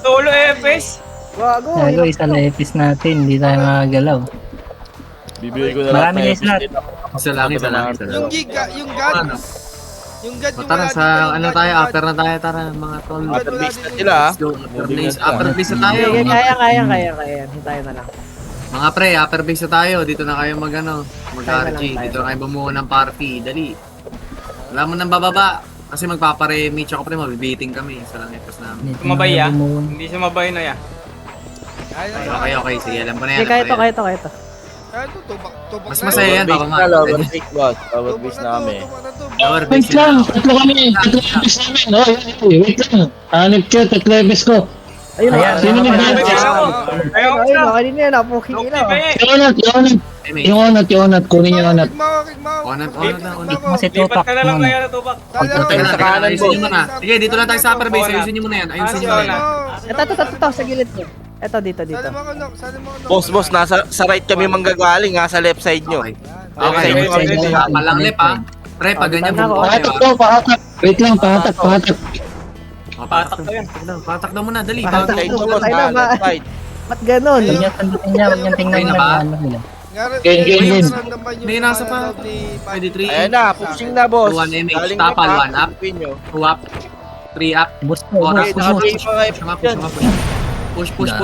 Solo FS. Gago. Gago, isa na epis natin. Hindi tayo makagalaw. Bibigay ko na lang. Marami guys lahat. Isa lang. Yung giga, yung god. Yung god yung Tara wala sa dito, ano yung tayo, god, upper na tayo, tara mga tol. yung god Upper wala base na dito. sila. Upper base na tayo. Kaya. Hintayin na lang. Mga pre, upper base na tayo. Dito na kayo mag-RG. Tayo. Dito na kayo bumuo ng party. Dali. Wala mo nang bababa. Kasi magpapare-meet ako pre, mabibiting kami. Isa lang epos namin. Sumabay ya. Hindi sumabay na ya. Okay. Sige, alam ko na yan. Kaya ito. Kaya ito, tubak Mas na masaya yan, baka Lower base boss. Lower base na kami. Lower base Wait lang, tatlo kami. Tatlo epis namin. Oh, wait lang. Hanip ko, tatlo epis ko. Ayun na. Ayan, Sino ayan, nag- Ayun na. Kanina yan. Napuking ilaw. Yung onat, kunin yung onat. Onat. Kasi Lipat tupak ka na lang muna. kaya na tupak. Ayusin nyo muna. Sige, dito lang tayo sa upper base. Ayusin nyo muna yan. Ayusin nyo muna yan. Ito. Sa gilid mo. Ito, dito. Boss, nasa sa right kami manggagaling ha, sa left side nyo. Okay. Palang lip ha. Pre, pag ganyan bumuo Pahatak kayo. to, pahatak. Wait lang, pahatak. Patak daw yan. Patak daw muna, dali. Patak. Left side mo boss, Tayo ha, na, left side. Ba't ganon? Huwag niya tandutin niya. Huwag niya tingnan Okay na na ba? ano nila. Game. May nasa pa. Pwede 3. Ayan na, pushing na boss. 1 MH. Galing Tapal, na, 1 up. pin nyo. 2 up. 3 up. Boost mo, Four up. Okay, boost mo. nakabigay mga Push, FP push, dyan.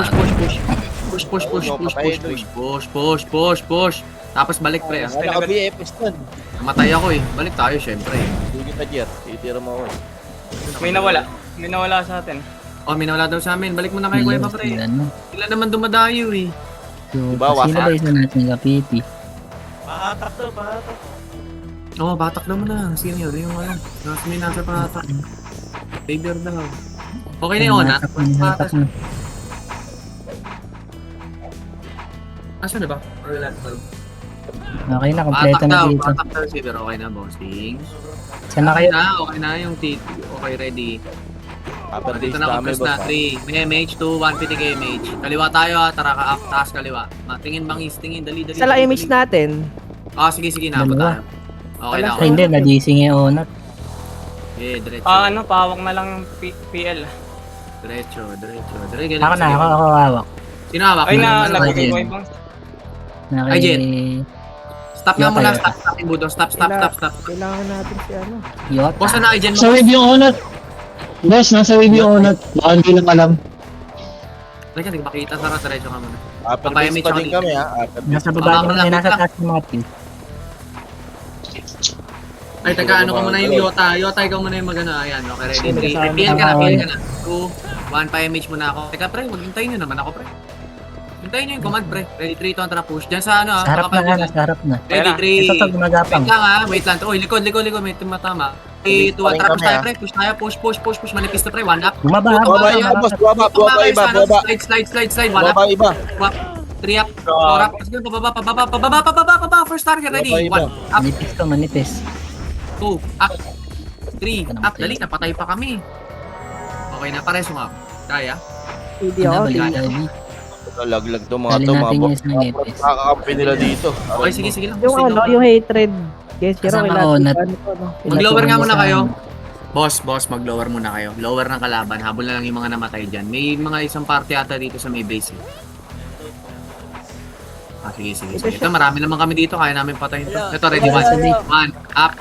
push. Tapos balik pre. Wala nakabigay FS dyan. Namatay ako eh. Balik tayo syempre. Hindi kita Jer, titira mo ako. May nawala. May nawala sa atin. Oh, minawala daw sa amin. Balik mo na kayo kuya pa pre. Ano? Sila naman dumadayo eh. So, Diba, sino wasak? ba isa natin kapiti? Oh, batak daw mo na. Senior, yung ano. Nasa patak. Favor daw. Okay na yun, ha? Hatak na. Asan na ba? Okay na, kompleto na dito. Batak daw, Silver. Okay na, bossing. Saan na kayo? Okay na yung TT. Okay, ready. Upper base Dito na na ako kami first boss. na. 3. May MH, 2, 1 PTK MH. Kaliwa tayo ha. Tara ka up, taas kaliwa. Tingin bangis, tingin. Dali. Sa lang image natin. Ah, sige. Napa Dalawa. tayo. Okay na Ay, ako. hindi, na-gising yung onat. Diretso. Pawak na lang yung PL. Diretso. Ako na, ako hawak. Sino hawak? Ay Ano, na, ano, nagbigay ano, ko ano? ibang. Ay, Jen. Stop nga muna. Yota. Stop. Ibudo. Stop. Kailangan natin si ano. Yota. Boss na Jen Nasa mo. wave yung onat. Boss, nasa wave yung onat. Baka hindi lang alam. Teka, hindi makita. Tara, diretso ka muna. Upper Papaya base may pa din chocolate. kami ha. Upper base. Nasa baba Baba din, lang, nasa baba. taas yung mga kill. Ay, teka, ano ka muna yung Yota. Yota, ikaw muna yung magano. Ayan, okay, ready. 3. PL ka na. 2, 1 pa MH muna ako. Teka, pre, huwag hintayin nyo naman ako, pre. Hintayin nyo yung command, pre. Ready, 3, 2, tara, push. Diyan sa ano, Sa harap na, nasa harap na. Ready, 3. Ito to, gumagapang. Wait lang ha, wait lang. Uy, likod, may tumatama. 3, 2, 1, tara, push tayo, pre. Push. Manipis na, pre. 1 up. Bumaba, Baba iba boss, baba iba. Slide. 1 up. Baba iba. 3 up. 4 up. Sige, pababa. First target, ready. 1 Baba, up. manipis. 2 up. 3 up. Dali, napatay pa kami. Okay na, pareso nga. Kaya? Hindi ako. Laglag to mga Dali to, mga natin yung boss. isang epis. Nakakampi nila dito. Okay, sige lang. Yung ano, yung hatred. Guys, pero Kasama kailangan. onat. Mag-lower nga muna kayo. Boss, mag-lower muna kayo. Lower ng kalaban. Habol na lang yung mga namatay dyan. May mga isang party ata dito sa may base. Ah, sige. Ito, marami naman kami dito. Kaya namin patayin to. Ito, ready. 1 up.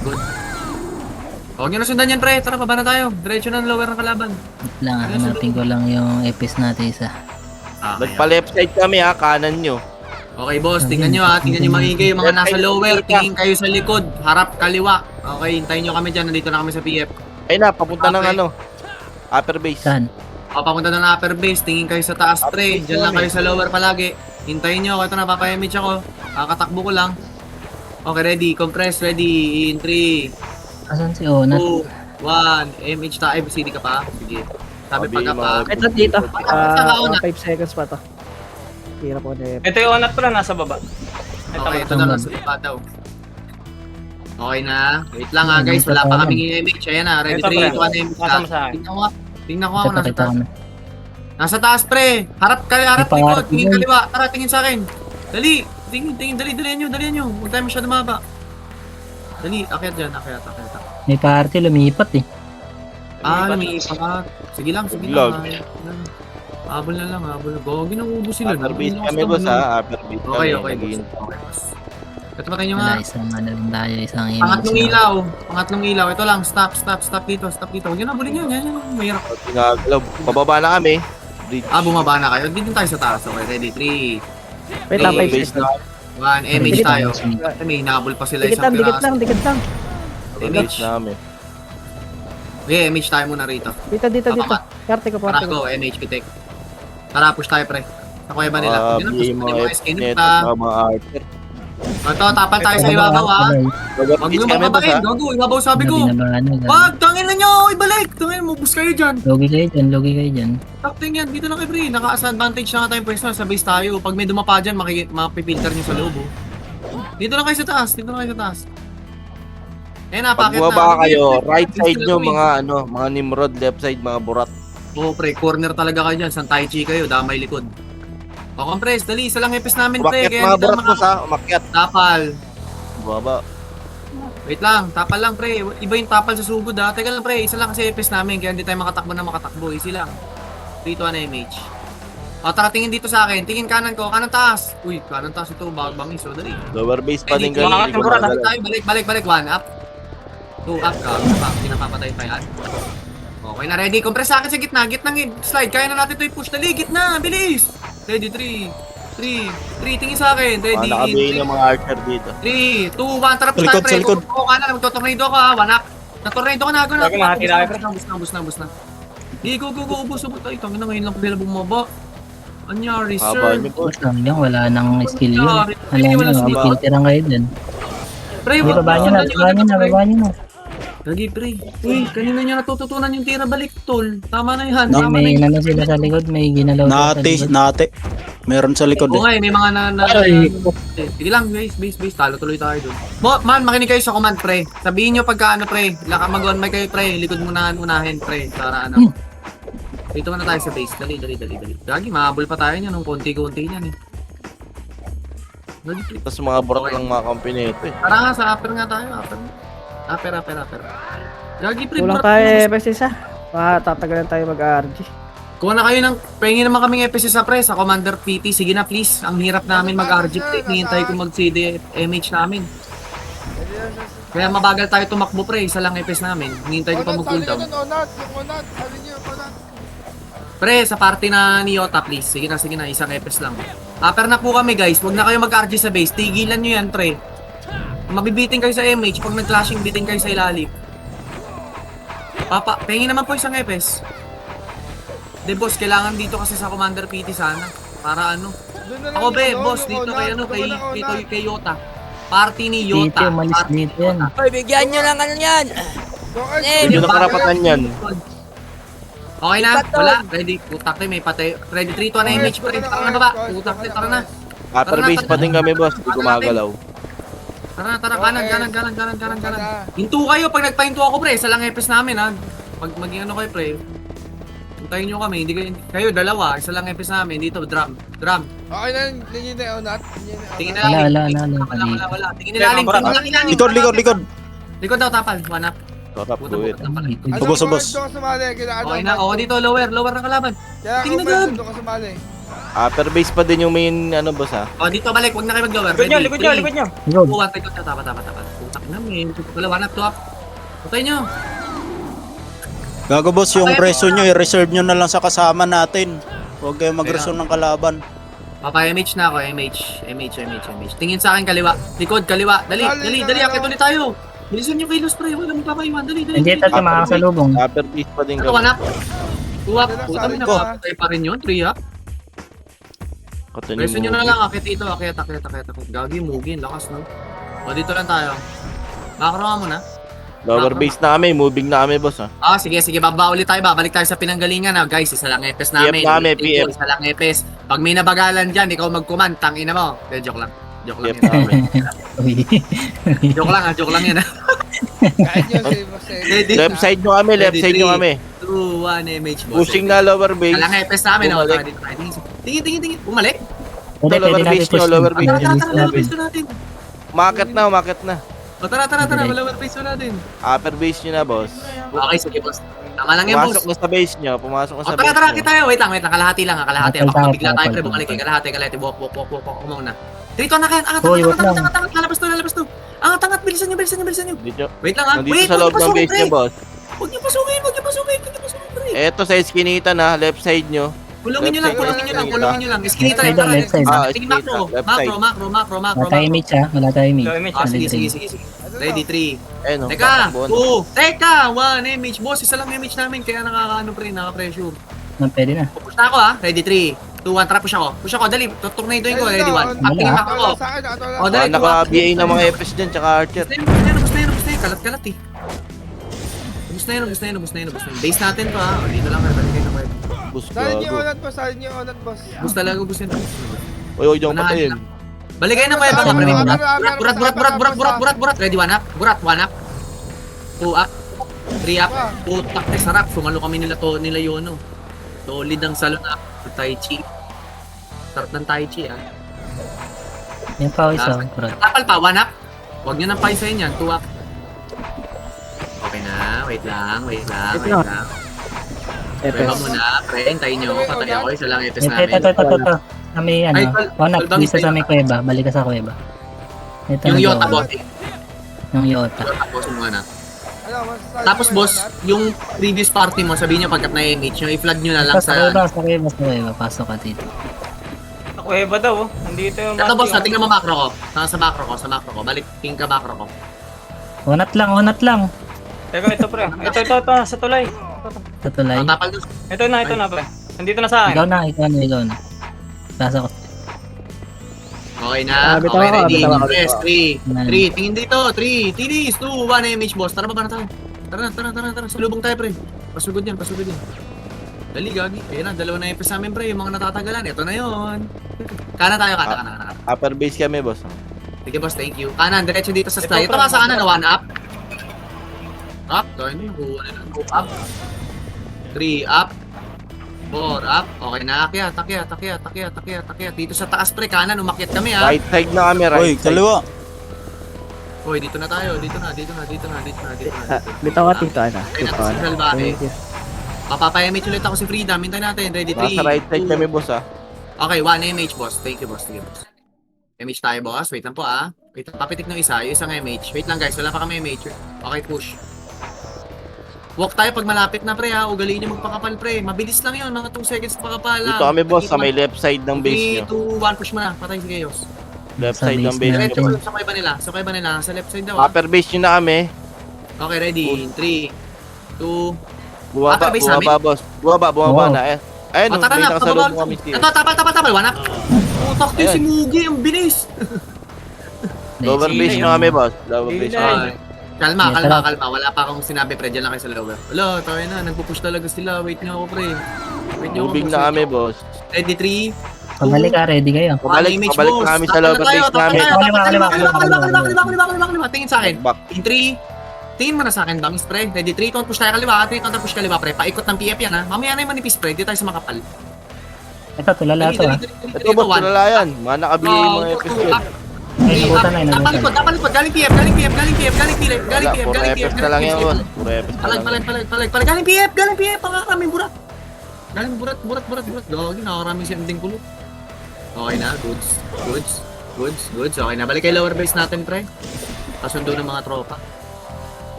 Good. Huwag nyo na sundan yan, pre. Tara, baba na tayo. Diretso na lower ng kalaban. Lang, hanapin ko lang yung epis natin isa. Nagpa-left side kami ha, kanan nyo. Okay, boss, tingnan nyo ha. Tingnan nyo maingay. Yung mga nasa lower, tingin kayo sa likod. Harap, kaliwa. Okay, hintayin nyo kami dyan. Nandito na kami sa PF. Ay na, papunta ng Okay. ano, upper base. Saan? O, papunta na ng upper base. Tingin kayo sa taas, pre. Diyan lang kayo sa lower palagi. Hintayin nyo. Ito na, papayamage ako. Kakatakbo ko lang. Okay, ready. Compress, ready. In 3, Asan si Onat? 2, 1. MH tayo. CD ka pa? Sige. Sabi Sabi pagka pa. mga- Ito dito. Saka una. 5 seconds pa to. Hirap ko na yun. Ito yung onat pala, nasa baba. Ito, Okay, ito na lang sa baba daw. Okay na. Wait lang ha, guys. Wala pa kaming image. Ayan na. Ready, Ito, 3, pre. 2, 1, MH. Kasama sa akin. Tingnan ko nga. Tingnan ko ako. Ito, Nasa kita taas. ko na. Nasa taas, pre. Harap May likod. pangarap Tingin yun. kaliwa. Tara, tingin sa akin. Dali. Tingin. Dalihan nyo. Huwag tayo masyado mababa. Dali. Akyat dyan. Akyat. May party, lumipat eh. Lumipat. Sige lang. Log. Habol na lang. Gogi na ubus sila. Upper base Nalaman kami ako boss sa ha, upper base kami. Okay, Naging- boss. Ito pa tayo nga. Wala, isang ano lang tayo, isang Pangatlong ilaw. Ito lang. Stop dito. Huwag nyo na bulin yun. Yan. Mahirap. Ginagalaw. Pababa na kami. Bridge. Bumaba na kayo. Dito tayo sa taas. Okay, ready. 3, Wait lang, 5 base seconds. na. 1. MH tayo. May hinabol pa sila Dikit isang lang. piraso. Bridge namin. Okay, MH tayo muna rito. Dito. Karte ko, Tara, karte ko. go. MH pitik. Tara, push tayo, pre. Sa kuweba nila. Yan ang push Yung pa mga mga skin net pa. at mga archer. Ito, tapan tayo sa ibabaw, ha. Huwag Base nyo kami boss mababain. ha. Gago, ibabaw sabi ko. Binabahan na. Wag, tangin na nyo. Ibalik. Tangin mo, bus kayo dyan. Logi kayo dyan. Takting yan. Dito lang kayo, pre. Naka-advantage na nga tayong pwesto. Sa base tayo. Pag may dumapa dyan, mapipilter nyo sa loob, oh. Dito lang kayo sa taas. Eh, Pag napakit na. bumaba kayo, Sige, right sige, side sige, nyo sige. mga Nimrod, left side mga Burat. Oo, pre, corner talaga kayo dyan. San Tai Chi kayo, damay likod. O, compress, dali, isa lang epis namin, pre. Umakyat Kaya mga hindi tayo Burat boss ha, umakyat. Tapal. Baba. Wait lang, tapal lang, pre. Iba yung tapal sa sugod, ha. Teka lang, pre, isa lang kasi epis namin, kaya hindi tayo makatakbo. Easy lang. 3 to 1 MH. O, tara, tingin dito sa akin. Tingin kanan ko, kanan taas. Uy, kanan taas ito, bangis, so dali. Lower base pa din Dito, kami. mga hindi ko Burat, nagalaw. tayo, balik. 1 up. 2 up ka. Pinapapatay pa yan. Okay na, ready. Compress sa akin sa gitna. Slide. Kaya na natin ito i-push. Dali, gitna. Bilis. Ready, 3, tingin sa akin. Ready, Nakabihin yung mga archer dito. 3, 2, 1. Tara, push Sa likod, tayo, pre. sa likod. Pupunta ko kanan. Magtotornado ka, ha. 1 up. Natornado ka na. Lagi makakila kayo, pre. Bus na. Di, go. Ubus. Ay, tangin na ngayon lang pala bumaba. Anyari, Haba sir. nyo boss. Wala nang skill yun. Wala Wala skill. na, filteran kayo dyan. Pre, Hindi, baba nyo na. Lagi, pre. Uy, kanina nyo natututunan yung tira balik, tol. Tama na yan. No, Tama may na yun. ano sila sa likod, may ginalaw sila sa likod. Nate. Meron sa likod Oo eh. nga, may mga Ay. Sige lang, base. Talo tuloy tayo doon. Man, makinig kayo sa command, pre. Sabihin nyo pagka ano, pre. Mag-on mic kayo, pre. Likod unahin, pre. Para ano. Dito na tayo sa base. Dali. Gagi, mahabol pa tayo niyan. Nung konti-konti niyan, eh. Dali, pre. Tapos mga Burat lang mga company ito eh. Tara nga, sa upper nga tayo. Upper. Gagi, pre. Kulang Burak tayo, mo. epes isa. Tatagalan tayo mag-RG. Kuha na kayo ng, pahingin naman kaming FS sa pre, sa Commander PT. Sige na please, ang hirap namin mag-RG pre. Hihintay ko mag-CD MH namin. Kaya mabagal tayo tumakbo pre, isa lang FS namin. Hihintay ko pa mag-cooldown. Onat. Pre, sa party na ni Yota please. Sige na, isang FS lang. Upper na po kami guys, huwag na kayo mag-RG sa base. Tigilan nyo yan pre. Mabibiting kayo sa MH, pag nag-clashing biting kayo sa ilalim. Pahingin naman po isang FS. De boss, kailangan dito kasi sa Commander PT sana. Para ano. Ako be, boss, dito kay ano, kay Yota. Party ni Dito, Yota. malis Party ni dito yan. Yota. Hoy, bigyan nyo lang ano yan. Hindi na karapatan yan. Okay na? Wala? Ready? Putak tayo, may patay. Ready? 3 to 1 MH pa rin. Tara na baba. Putak tayo, tara na. Upper base pa din kami boss. Hindi gumagalaw. Tara, kanan. Hinto kayo pag nagpahinto ako pre. Isa lang FS namin ha. Pag maging ano kayo pre. Hintayin nyo kami. Hindi kayo dalawa. Isa lang FS namin. Dito, drum. Okay na, nandiyan na Onat. Tingin na lalim. Wala. Tingin na lalim. Likod daw, tapal. 1 up. Sarap Puta, buwit. tapal. Ubos. Okay na. O, dito, lower na kalaban. Tingin na gab. Doon ka sumali. Upper base pa din yung main ano boss ha. O, dito balik. Huwag na kayo mag-lower. Likod nyo. Go. Buwan tayo ko. Tapal. Putak na, men. Wala, 1 up, 2 up. Putay nyo. Gago boss, yung preso nyo, i-reserve nyo na lang sa kasama natin. Huwag kayong mag-reson ng kalaban. Papa-MH na ako, MH. Tingin sa akin kaliwa. Likod, kaliwa. Dali, akit ulit tayo. Bilisan nyo kilos, pre. Wala mong papaiwan. Dali. Hindi ito makakasalubong. Upper base pa din Ano, kami. anak? Tuwap. Dala, Puta, sabi may ko. nakapatay pa rin yun. 3 up. Katunin Preso nyo mo. na lang, akit dito. Akit. Gagi, mugi. Lakas, no? O, dito lang tayo. Makro nga muna. Lower base na kami, moving na kami, boss. Sige. Baba ulit tayo. Babalik tayo sa pinanggalingan. Guys, isa lang epes namin. PM namin, PM. Isa lang epes. Pag may nabagalan dyan, ikaw mag-command. Tangina mo. Joke lang. PM Yan. namin. Uy. Joke lang yan. Kahit yun si Boss Eddie. Ready? Left side nyo kami, left side nyo kami. 2, 1, MH boss. Pushing na lower base. Alang epes namin. Bumalik. Tingin. Bumalik. Pwede lower natin base nyo, push lower yung base. Tara, base base natin. Market na. O tara. Malawat base natin. Upper base nyo na, boss. Okay, sige boss. Tama lang yan boss. Pumasok na sa base nyo, pumasok na O sa tara, base kita tayo. Wait lang. Kalahati lang. Baka Tapal, bigla tayo, pre. tapal. Bumalik. Kalahati. Walk. Muna. Dito na kayo. Hoy, wait lang. Angat. Lalabas to. Angat. Bilisan nyo. Dito, Wait lang ha. nandito Wait, sa huwag loob niyo ng base pasukin, nyo, pre. boss. Huwag niyo pasukin, pre. Eto sa eskinita na, left side nyo. Kulungin nyo lang. Iskinita Left lang. side, left side. Sige, macro. Left Wala tayo image ha. Wala tayo image. Low image. Sige. Ready, 3. Ayun, Teka, tatakbuhan. 1 image. Boss, isa lang image namin, kaya naka-pressure. Pwede na. Push na ako ha. Ready, 3, 2, 1. Tara, push ako. Dali, tornadoin ko. Ready, 1. Acting back ako. Sa akin, O, dali, Naka-BA ng mga FS dyan, tsaka Archer. Gusto na yun. Kalat eh. Gusto na yun. Base natin to ha. O, dito lang. Balik kayo na kayo. Bus Salin niyo gago. onat, boss. Salin niyo onat, boss. Gusto talaga, gusto na. Uy, diyan patayin. Balik kayo na kayo. Burat. Ready, 1 up. Burat, 1 up. 2 up. 3 up. Putak na sarap. Sumalo kami nila Yono. Solid ang salon up. Tai Chi. Sarap ng Tai Chi ha. Yan pa isa. Kurat. Tapal pa, 1 up. Huwag nyo nang paisayin yan, 2 up. Okay na, wait lang. Pwede Epes. muna, pre, hintayin nyo. Patay ako, isa lang epes Ito. namin. Sa may ano. Wanak, isa sa may kuweba. Balik ka sa kuweba. Ito Yung na Yota, daw. boss. Yung Yota. Yota, boss, yung mga na. Ano, salin Tapos, niyo boss, onat. yung previous party mo, sabihin nyo pagkat na-image nyo, i-flag nyo na lang Sa kuweba. Pasok ka dito. Sa kuweba daw. Nandito yung Ito, boss, tingnan mo macro ko. Sa macro ko. Balik, king ka macro ko. Unat lang. Teka, ito pre. Ito, sa tulay. Tutulay. Tapal doon. Ito na pre. Nandito na sa akin. Ikaw na. Pasok. Okay na. Bitaw Okay, ako, ready. bitaw ako. Press, 3. Tingin dito. 3. Tinis. 2, 1 image, boss. Tara ba na tayo? Tara. Salubong tayo, pre. Pasugod yan. Dali, gagi. Ayan na, dalawa na epes namin, pre. Yung mga natatagalan. Ito na yun. Kana tayo. Upper base kami, boss. Sige, boss. Thank you. Kanan, diretso dito sa Ito, slide. Ito pre. ka sa kanan, 1 up. Up. Tayo na yung 2 up. 3 up. 4 up. Okay na. Akyat. Dito sa taas, pre. Kanan, umakyat kami, ha. Right side na kami, Uy, right side. kaliwa. Hoy, dito na tayo. Dito na. Bitaw ka tito, ano. Ay, natin si Salvaje. Thank you. Papapayamit ulit ako si Frida. Hintay natin. Ready, 3, Nasa right side kami, boss, ah. Okay, 1 MH, boss. Thank you, boss. MH tayo, boss. Wait lang po, ah. Wait, papitik ng isa. Yung isang MH. Wait lang, guys. Wala pa kami MH. Okay, push. Walk tayo pag malapit na, pre, ha. Ugaliin nyo magpakapal, pre. Mabilis lang yun. Mga 2 seconds pakapal lang. Dito kami, boss, sa may left side ng base 3, nyo. 2, 1. Push mo na. Patay si Chaos. Left Sa side ng base base natin. nyo. Sa kuweba nila. Sa left side daw, ah. Upper base nyo na kami. Okay, ready. 3, 2, Bumaba, Upper base namin? boss. Bumaba Wow. na. Ayun, tara may na. nakasalubong kami siya. Ito, tapal. 1 up. Putak din Ayan. si Mugi. Ang bilis. Lower base nyo kami, boss. Lower base nyo. Okay. Kalma. Yeah, Wala pa akong sinabi, pre. Diyan lang kayo sa lower. Wala, tayo na. Nagpupush talaga sila. Wait nyo ako, pre. Moving na kami, boss. Ready, 3. Pabalik ka, ready kayo. Pabalik na kami sa lower base namin. Kaliwa. Tingin sa akin. Back. In 3. Tingin mo na sa akin, Bamis, pre. Ready, 3. Push tayo kaliwa. 3, push kaliwa, pre. Paikot ng PF yan, ha. Mamaya na yung manipis, pre. Di tayo sa makapal. Ito, tulala to ha. Ito, boss, tulala yan. Mga nakabili yung mga FS yun. Ay, nabutan na, nabutan. Tapalikod. Galing PF. Wala, puro FS na lang yan, boss. Puro FS na lang. Palag. Galing PF. Pangakaraming burat. Galing burat. Gagi, nakaraming si ending kulot. Okay na, goods. Okay na, balik kay lower base natin, pre. Kasundo ng mga tropa.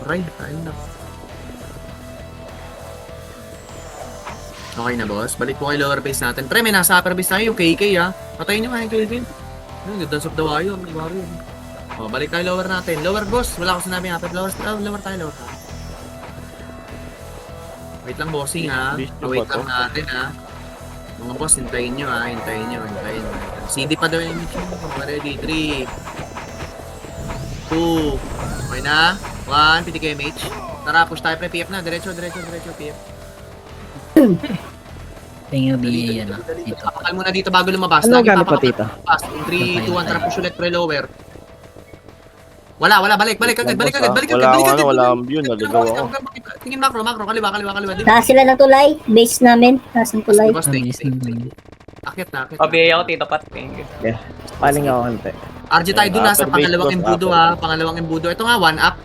Right, ayun na. Okay na, boss. Balik po kayo lower base natin. Pre, may nasa upper base tayo, yung KK, ha. Patayin nyo nga yung KK. Dance of the Warrior, may Warrior. O, balik tayo lower natin. Lower, boss. Wala ko sinabing upper. Lower tayo, lower tayo. Wait lang, bossing, ha. Wait lang natin, ha. Mga boss, hintayin nyo, ha. Hintayin nyo. CD pa daw yung mission. Ready, 3, 2, okay na. 1, PTK MH. Tara, push tayo, pre. PF na. Diretso, PF. Tingin yung BA yan ah. Dito. Pakakal muna dito bago lumabas. Ano Lagi gamit mo, papakal Tito? lumabas. In 3, 2, 1, tara push ulit, pre, lower. Wala, balik agad. Wala akong view, naligaw ako. Tingin macro, kaliwa. Di ba? Taas sila ng tulay. Base namin. Taas ng tulay. Boss, take. Akit na. Pabiyay ako, Tito Pat. Thank you. Paling ako konti. RG tayo dun, sa Upper base, pangalawang boss, embudo, upper. ha. Pangalawang embudo. Ito nga, 1 up.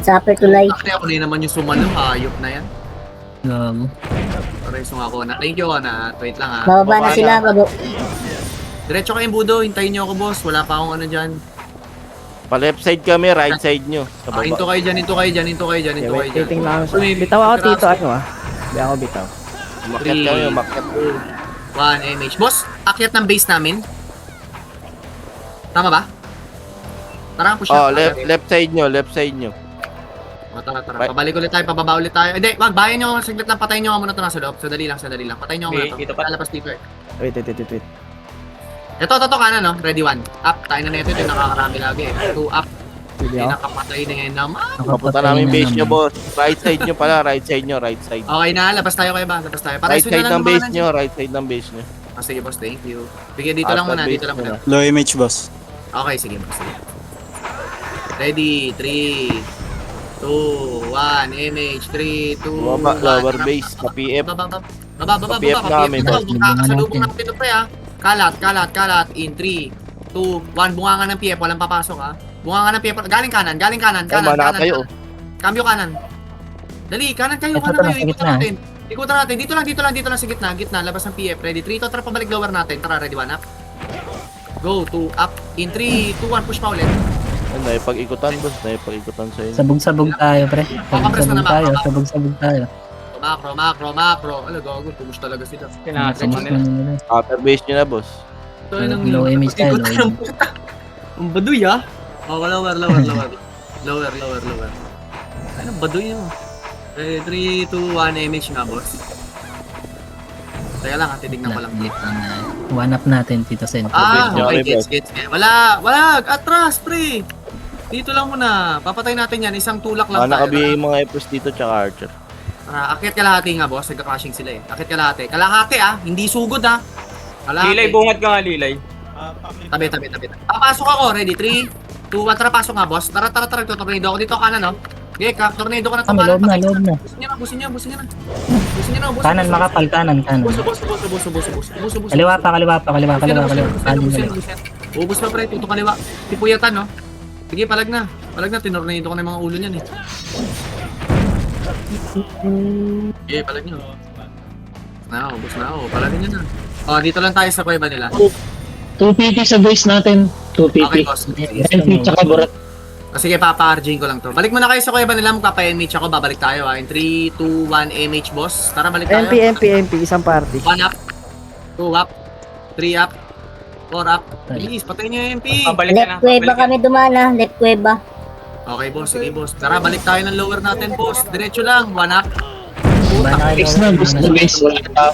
Sa upper tulay. Actually, ako na naman yung sumalo, hayop na yan. Gago. Pareso nga ako na. Thank you, na. Wait lang, ha. Bababa na sila. Diretso kayo embudo, hintayin nyo ako, boss. Wala pa akong ano dyan. Pa left side kami, right side nyo. Sa Hinto baba. kayo dyan. Waiting lang ako. Bitaw ako, Tito. Ano ah? Hindi ako bitaw. Umakyat kami, umakyat. 1 MH. Boss, akyat ng base namin. Tama ba? Tara, push Oh, na. left side nyo. O, tara. Pabalik ulit tayo, pababa ulit tayo. Hindi, wag, bayan nyo, saglit lang, patayin nyo nga muna ito nasa loob. Sadali lang. Patayin nyo nga muna Okay, ito. dito pa. Lalabas dito eh. Wait. Ito, kanan, no? Ready, 1. Up, tayo na neto. Ito yung nakakarami lagi eh. 2 up. Pwede Hindi ako. nakapatay na ngayon naman. Papunta namin base nyo, boss. Right side nyo pala, right side. Okay na, labas tayo kayo ba? Right side ng base nyo, right side ng base nyo. Sige, boss, thank you. Sige, dito lang muna. Low image, boss. Okay, sige, boss. Sige. Ready, 3, 2, 1, MH, 3, 2, 1. Baba, lower base, pa-PF. Baba. PF namin, Ito, boss. kasalubong natin ito, pre, ha. Kalat. In 3, 2, 1. Bunga ng PF, walang papasok, ha. Bunga ng PF. Galing kanan. Tama na kayo. Cambio kanan. Dali, kanan kayo. Ito na, sa gitna. Ikutan natin. Dito lang sa gitna. Labas ng PF. Ready, 3, 2, tara, pabalik lower natin. Tara, ready, 1 up. Go, 2 up. In 3, 2, 1, push pa ulit. Ay, naipag-ikutan, boss. Naipag-ikutan sa inyo. Sabog-sabog tayo, pre. Papapres na naman, Sabog-sabog tayo. Macro. Ano, gago, pumus talaga sila. Pinasok mo nila. Upper base nyo na, boss. Ito yun ang Low image tayo, ikot low ng puta. Ang baduy, ah. Oh, lower. Lower. Ano, baduy yun. 3, 2, 1, image nga, boss. Teka lang, titignan ko lang. One up natin, Tito Sen. Ah, Okay, okay, gets. Wala, atras, pre. Dito lang muna. Papatay natin yan, isang tulak lang tayo. Nakabigay yung mga Epos dito, tsaka Archer. Akyat kalahati nga, boss. Nagka-crashing sila eh. Akyat kalahati. Kalahati, ah. Hindi sugod, ah. Kalahati. Lilay, bungat ka nga, Lilay. Tabi. Papasok ako. Ready? 3, 2, 1. Tara, pasok nga, boss. Tara. Tornado ako dito kanan, no? Okay, tornado ko na ito. Loob na. Busin niya. Kanan, makapal, kanan. Buso. Kaliwa pa. Ubus pa, pre. Tuto kaliwa. Tipuyatan, no? Sige, palag na. Tinornado ko na yung mga ulo niyan, eh. Sige, palag nyo. Ubus na ako. Palagin nyo na. Oh, dito lang tayo sa kuweba nila. 250 sa base natin. Okay, 250. boss. MP tsaka burat. Sige, papa-RGing ko lang to. Balik muna kayo sa kuweba nila. Magpapa-MH ako. Babalik tayo, ha. In 3, 2, 1, MH, boss. Tara, balik tayo. MP. Isang party. 1 up. 2 up. 3 up. 4 up. Please, patayin nyo yung MP. Pabalik ka na. Left kuweba kami dumana. Left kuweba. Okay, boss. Sige, boss. Tara, balik tayo ng lower natin, boss. Diretso lang. 1 up. Base na, base na base. Wala ka.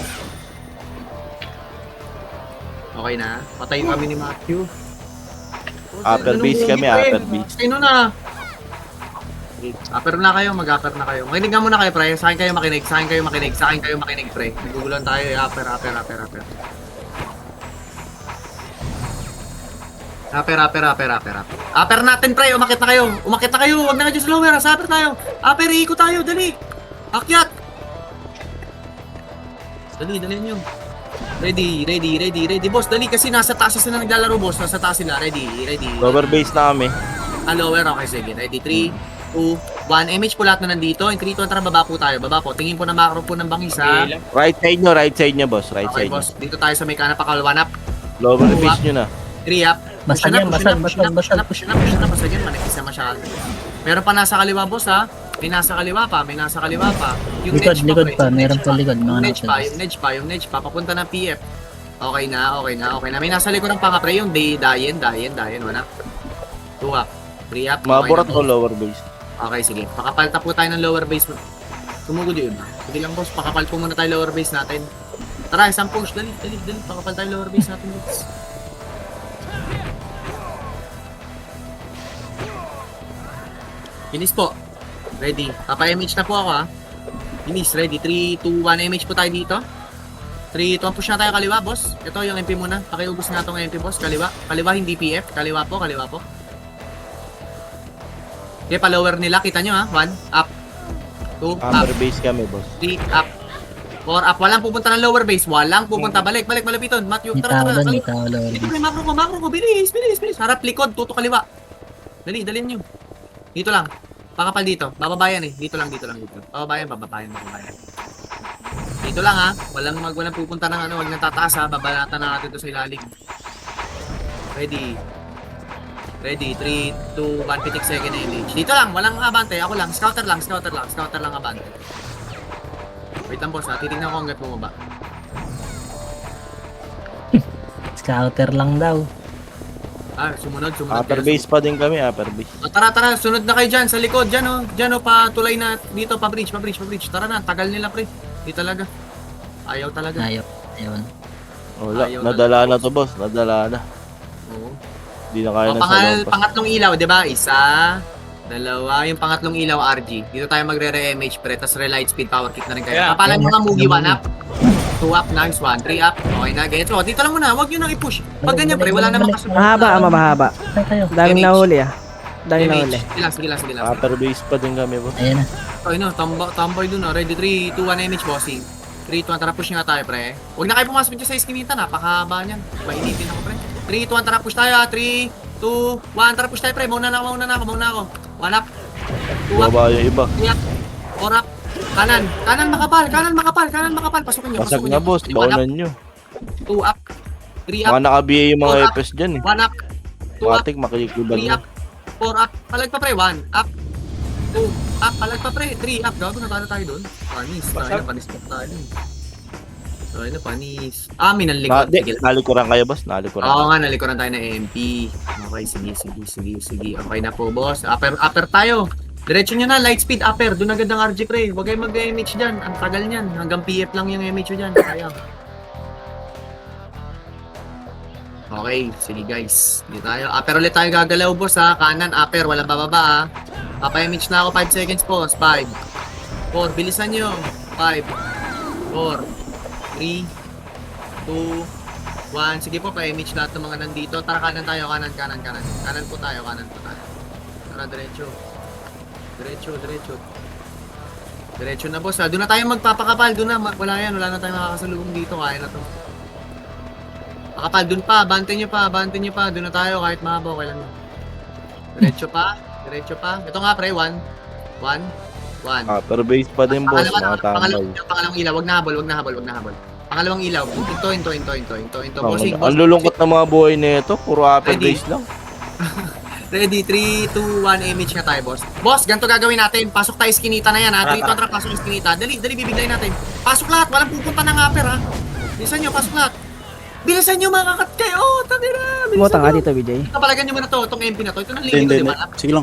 Okay na. Patayin kami ni Matthew. Upper base kami, upper base. Sino na? Upper na kayo, mag-upper na kayo. Makinig nga muna kayo, pre. Sa akin kayo makinig, pre. Nagugulan tayo, upper. Upper natin, pre. Umakit na kayo. Huwag na kayo sa lower. Sa upper tayo. Upper, iikot tayo. Dali. Akyat. Dali nyo. Ready. Boss, dali kasi nasa taas sila naglalaro, boss. Nasa taas sila. Ready. Lower base na kami. Lower, okay, sige. Ready, 3, 2, 1. MH po lahat na nandito. In 3, 2, tara, baba po tayo. Tingin po na macro po ng bangis, ha? Right side nyo, boss. Right Okay, side nyo. boss. Dito tayo sa may kanap, pakal, 1 up. Lower base nyo na. 3 up. Basag yan, basag. Push na. Basag yan, manipis na masyado. Meron pa nasa kaliwa, boss, ha? May nasa kaliwa pa, may nasa kaliwa pa. Yung Likod, Nedge pa, likod pre. pa. Yung Meron Nedge pa likod. Mga Yung Nedge pa, nasa. yung Nedge pa, yung Nedge pa. Papunta ng PF. Okay na, okay na, okay na. May nasa likod ng panga, pre. Yung Dayen. Wala. 2 up. 3 up. Maburat Okay o na. lower base? Okay, sige. Pakapalta po tayo ng lower base. Tumugod yun. Sige lang, boss. Pakapal po muna tayo lower base natin. Tara, isang push. Dali. Pakapal tayo lower base natin, boss. Finish po. Ready. Papa-MH na po ako, ha. Finish. Ready. 3, 2, 1. MH po tayo dito. 3, 2, push na tayo kaliwa, boss. Ito yung MP muna. Pakiubos nga itong MP, boss. Kaliwa. Kaliwa, hindi PF. Kaliwa po. Okay, pa-lower nila. Kita nyo, ha. 1, up. 2, up. Upper base kami, boss. 3, up. 4, up. Walang pupunta ng lower base. Walang pupunta. Balik, malapiton. Matthew, May tara. tao doon, may tao lower Dito base. may macro ko. Bilis. Harap, likod, tuto kaliwa. Dalhin nyo. Dito lang. Pakapal dito. Bababayan eh. Dito lang. Bababayan. Dito lang ha. Walang pupunta ng ano. Huwag nang tataas ha. Babalatan na natin ito sa ilalim. Ready. 3, 2, 1, pitik second image. Dito lang. Walang abante. Ako lang. Scouter lang abante. Wait lang boss ha. Titignan ko hanggat bumaba. Scouter lang daw. Sumunod. Upper base pa din kami, upper base. Tara, sunod na kayo dyan, sa likod, dyan patulay na, dito, pa-bridge, tara na, tagal nila pre, di talaga, ayaw talaga. Ayun. Wala, Ayaw nadala na to, boss, nadala na. Oo. Di na kaya na sa loob pa. Pangatlong ilaw, di ba, 1, 2, yung pangatlong ilaw, RG, dito tayo magre-re-MH pre, tas relight speed, power kick na rin kayo, Yeah. kapalan nyo nga Mugi, 1 up, 2 up, nice 1, 3 up, okay na, ganyan, so dito lang muna, huwag nyo nang i-push, pag ganyan pre, wala namang kasunod. Mahaba. Tayo. Daming nahuli ah. Daming nahuli. Sige lang. Upper base pa din kami, boss. Ayan na. Okay no, tambay dun ready 3, 2, 1 MH bossing. 3, 2, 1, tara push nga tayo pre. Huwag na kayo pumasok dyan sa iskinita, napakahaba niyan. Mainitin ako pre. 3, 2, 1, tara push tayo. 3, 2, 1, tara push tayo pre. Mauna na ako. 1 up. 2 up. Baba yung iba. 3 up. 4 up. Kanan makapal. Pasukin nyo. Basag na, boss. 1 up. Baunan nyo. 2 up. 3 up. Mga naka-BA yung mga Four up. FS dyan, eh. 1 up. 2 up. Matik, makikibal 3 na. up. 4 up. Palag pa pre. 1 up. 2 up. Palag pa pre. 3 up. Gago na tayo doon. Panis tayo. Panis. May nalikod. Sige. Nalikuran kayo, boss. Nalikuran. Oo nga, nalikuran tayo ng MP. Okay, sige. Okay na po, boss. Upper tayo. Diretso nyo na, light speed, upper. Doon agad ang RG pre. Huwag kayo mag-MH dyan. Ang tagal nyan. Hanggang PF lang yung MH dyan. Sayang. Okay, sige guys. Hindi tayo. Upper ulit tayo gagalaw, boss ha. Kanan, upper. Walang bababa ha. Papa-MH na ako. 5 seconds po. 5. 4. Bilisan nyo. 5. 4. 3, 2, 1. Sige po, pa-image lahat ng mga nandito. Tara, kanan tayo, kanan. Kanan po tayo. Tara, diretso. Diretso na, boss. Doon na tayo magpapakapal. Doon na, wala na tayong makakasalubong dito. Kaya na to. Pakapal, doon pa. Bante nyo pa. Doon na tayo, kahit mahaba, okay lang. Diretso pa. Ito nga, pre. 1. Upper base pa din, boss. Mga tambay. Pangalawang ilaw, wag na habol. Pangalawang ilaw, into. Bossing, Ang lulungkot ng mga buhay nito, puro upper Ready? base lang. Ready, 3, 2, 1, image na tayo, boss. Boss, ganito gagawin natin. Pasok tayo iskinita na yan, ha? 3, 2, 1, pasok iskinita. Dali, bibiglayin natin. Pasok lahat, walang pupunta ng upper, ha? Bilisan nyo, pasok lahat. Bilisan nyo, mga kakat kayo. Tangina, Bumutang ka dito, BJ. Kapalagan nyo muna to, itong MP na to. Ito ng linggo, di ba? Sige lang.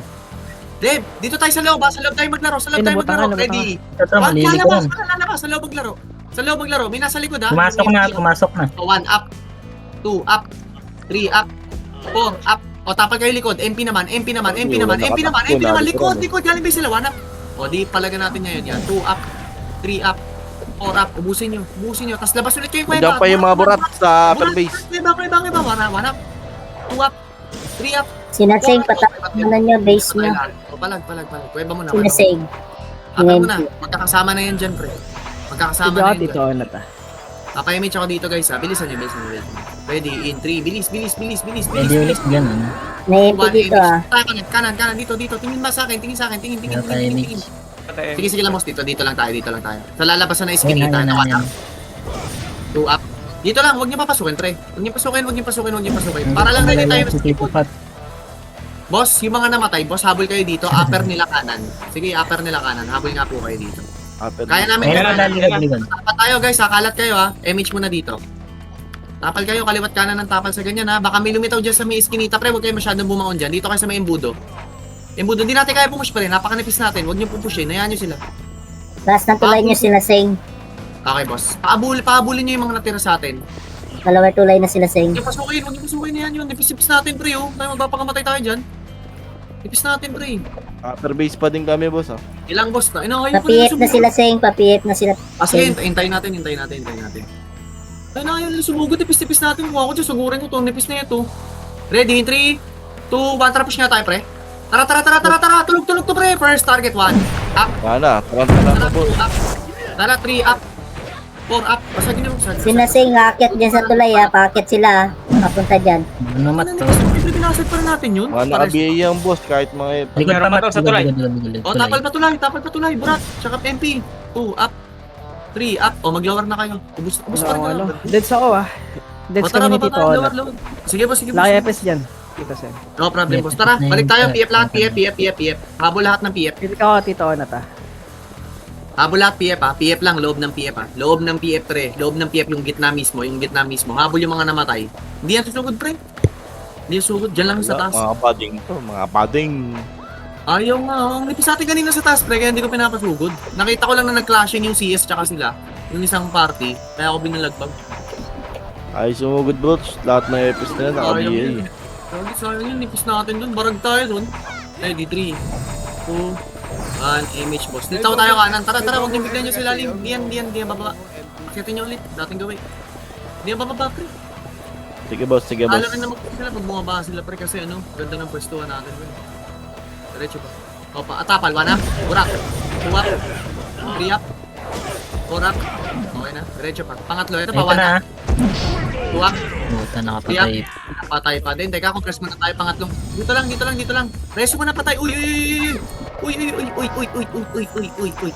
Deb, dito tayo sa loob, ha? Sa loob tayo maglaro. Ready. Ito, malilikuran. Sa loob maglaro. May nasa likod, ha? Pumasok na. 1 up, 2 up, 3 up, 4 up. O, tapal kayo likod. MP naman. Likod. Galing ba sila? 1 up. O, di palaga natin ngayon yan. 2 up, 3 up, 4 up. Ubusin nyo. Tapos labas ulit kayo yung Nandiyan pa yung mga burat sa upper base. Iba. 1 up, 2 up, 3 up. Sinasig, patakunan nyo, base nyo. O, palag. Kuweba mo na. Sinasig. Alam mo na. Magkakasama na yan dyan, pre. Magkakasama na yan Dito dyan. na ta. Papayamit ako dito, guys, ha. Bilisan nyo. Ready, in 3. Bilis. Pwede ulit ganun. May MP dito ah. Kanan, dito. Tingin ba sa akin? Tingin. Sige lang, boss. Dito lang tayo. Sa lalabasan na iskinita. Yan. 2 up. Dito lang, huwag niyo papasukin, pre. Huwag niyo pasukin. Para lang ready tayo. Boss, yung mga namatay, boss, habol kayo dito. Upper nila kanan. Sige, upper nila kanan. Habol nga po kayo dito. Kaya namin Ayun kanan. na, likod. Tapat tayo guys, ha? Kalat kayo ha. MH muna dito. Tapal kayo, kaliwat kanan ng tapal sa ganyan ha. Baka may lumitaw dyan sa may iskinita pre, huwag kayo masyadong bumangon dyan. Dito kayo sa may embudo. Embudo, hindi natin kaya pumush pa rin. Napakanipis natin, huwag nyo pupushin. Hayaan nyo sila. Last na tulay nyo sila, Seng. Okay boss. Paabulin nyo yung mga natira sa atin. Dalawa tulay na sila, Seng. Huwag nyo pasukin na yan yun. Nipis natin pre oh. Tayo magpapakamatay tayo dyan. Nipis natin pre. Upper base pa din kami, boss. Ilang boss na? Papiep na sila, Seng. Papiep na sila. Sige, hintayin natin. Ayun na yun, sumugod, nipis natin. Mukha ko dyan, sugurin ko to, nipis na ito. Ready, in 3, 2, 1, tara push nga tayo, pre. Tara, tulog to, pre. First target, 1, up. Tara na, boss. 2, up. Tara, 3, up. 4, up. Basagin nyo, Sila, Seng. Aakyat dyan sa tulay, ha. Paakyat sila, ha. Papunta dyan. Ano naman to? Binasag pa rin natin yun. Mga naka-BA yan, boss, kahit mga... Likod Meron pa pa to sa tulay. O, tapal pa tulay, Burak. Tsaka MP. 2, up. 3, up. O, mag-lower na kayo. Ubus pa rin Ano, kayo. Deads ako ah. Deads Tara, kami ni Tito Ono. lower. Sige, boss. Laki FS dyan. Tito Sen. No problem, boss. Tara, balik tayo. PF lahat, PF. Habol lahat ng PF. Pilit ako Tito Ono ta. Habol lahat PF ha. PF lang, loob ng PF ha. Loob ng PF pre. Loob ng PF yung gitna mismo. Habol yung mga namatay. Hindi yan susugod pre. Hindi yan susugod. Diyan lang sa taas. Mga padding. Ayaw nga. Ang nipis natin kanina sa taas pre. Kaya hindi ko pinapasugod. Nakita ko lang na nag-clashing yung CS tsaka sila. Yung isang party. Kaya ako binalagbag. Ay, sumugod, boss. Lahat ng episodes nila naka-BA. Sayang yun. Nipis natin dun. Barag tayo dun. Ready, 3, 2, 1, image boss. Dito tayo kanan. Tara. Huwag niyo biglan nyo sila. Diyan, bababa. Akitin nyo ulit. Dating gawin. Diyan bababa pre. Sige, boss. Alam rin naman sila pag bumaba sila pre kasi ano, ganda ng pwestuhan natin. Diretso pa. Opa, atapal, 1 up, burak. 2 up, 3 up, 4 up. Okay na, diretso pa. Pangatlo, ito pa, 1 up. 2 up, Puta, 3 up. nakapatay. Napatay pa din. Teka, compress muna tayo pangatlong. Dito lang. Reso mo na patay. Uy.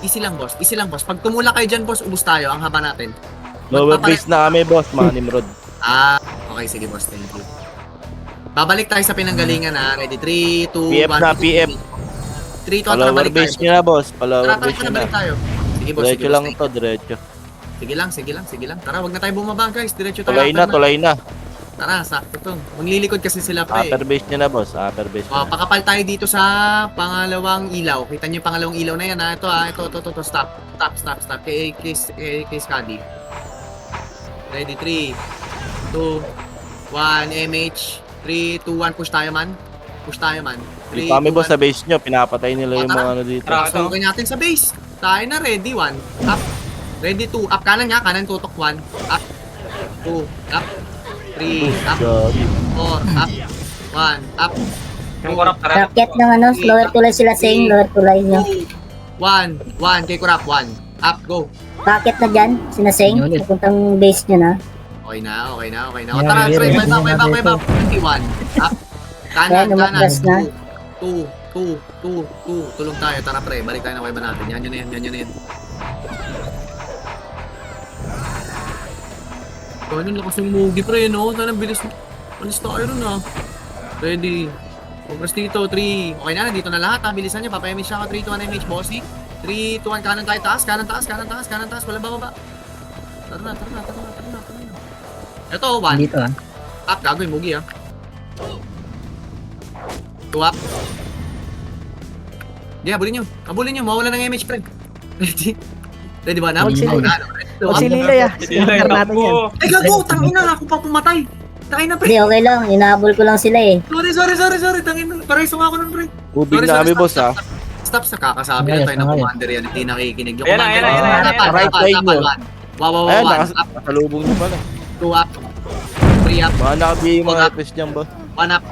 Easy lang, boss. Pag tumula kayo dyan, boss, ubus tayo. Ang haba natin. Lower base na kami, boss. Mga Nimrod. Okay, sige, boss. Thank you. Babalik tayo sa pinanggalingan ha. Ready? 3, 2, 1. PF na, PF. 3, 2, 1. Palower Balik base tayo. nyo na, boss. Palower Tara, base nyo na. balik tayo. Sige, boss. Diretso lang to, diretso. Sige lang. Tara, wag na tayo bumaba, guys. Diretso tayo. Tulay na. Tara, sakto to. Maglilikod kasi sila pa eh. Upper base nyo na, boss. Upper base nyo na. Pakapal tayo dito sa pangalawang ilaw. Kita niyo yung pangalawang ilaw na yan ha. Ito. Stop. Kay Scadi. Ready, 3, 2, 1, MH. 3, 2, 1, push tayo man. 3, Dito kami, 2, boss, 1. sa base nyo. Pinapatay nila yung mga ano dito. Tara. Pasukin natin sa base. Tayo na, ready, 1. Up. Ready, 2. Up, kanan tutok, 1. Up. 2. Up. 3. Up. Sorry. 4. Up. 1. Up. Yung korap, tara. Paakyat ng ano, lower tulay sila, Seng. Lower tulay nyo. 1. Kay Kurap, 1. Up, go. Paakyat na dyan, sila, Seng. Papuntang base nyo na. Okay na. O, Yeah, tara, yeah, try. yeah, May yeah, back. 21. Up. Ayan, Kanan. umatras na. 2. Tulong tayo. Tara, pre. Balik tayo ng kaiba natin. Yan na yan. Ano, lakas yung mugi, pre, no? Sana bilis. Alis tayo nun, ha. Ready. Progress dito, 3. Okay na, dito na lahat, ha. Bilisan nyo. Papayamage siya ako. 3, 2, 1, MH, bossy. 3, 2, 1, kanan tayo, taas. Kanan taas. Walang bababa. Tara na. Ito, 1. Dito ah. Up, gagawin, mugi, ha. 2 up. Di, habulin nyo. Mawala ng MH, pre. Ready ba na? Huwag sila. Ready. Huwag si Lilay ah. Sinakar natin yan. Ay, gago! Tangina, ako pa pumatay. Tangina, pre. Hindi, okay lang. Inahabol ko lang sila, eh. Sorry. Tangina, pareso nga ako nun, pre. Moving na kami, boss, ha. Stop sa kakasabi na tayo ng commander yan. Hindi nakikinig. Yung Ayan na, commander ayan na, ayan na. Right side nyo. Wow, Ayan, 1 up, nakasalubong nyo pala. 2 up, 3 up, Mga naka-BA yung mga episodes niyan, boss. 1 up,